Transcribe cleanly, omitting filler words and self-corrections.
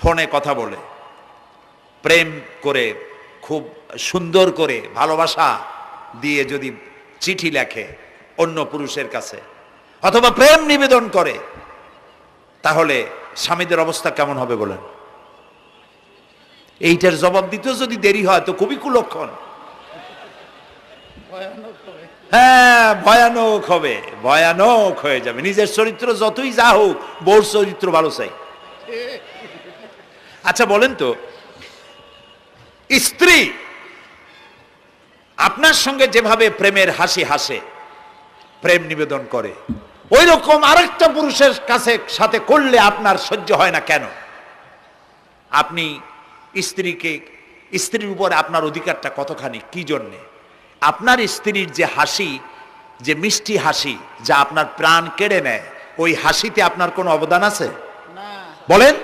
ফোনে কথা বলে, প্রেম করে, খুব সুন্দর করে ভালোবাসা দিয়ে যদি চিঠি লেখে অন্য পুরুষের কাছে, অথবা প্রেম নিবেদন করে, তাহলে স্বামীদের অবস্থা কেমন হবে বলেন? এইটার জবাব দিতেও যদি দেরি হয় তো খুবই কুলক্ষণ। হ্যাঁ, ভয়ানক হবে, ভয়ানক হয়ে যাবে। নিজের চরিত্র যতই যা হোক, বউর চরিত্র ভালো চাই। আচ্ছা বলেন তো, স্ত্রী আপনার সঙ্গে যেভাবে প্রেমের হাসি হাসে, প্রেম নিবেদন করে, ওই রকম আরেকটা পুরুষের কাছে সাথে করলে আপনার সহ্য হয় না কেন? আপনি স্ত্রীর উপরে আপনার অধিকারটা কতখানি, কি জন্যে? আপনার স্ত্রীর যে হাসি, যে মিষ্টি হাসি, যা আপনার প্রাণ কেড়ে নেয়, ওই হাসিতে আপনার কোনো অবদান আছে? বলেন।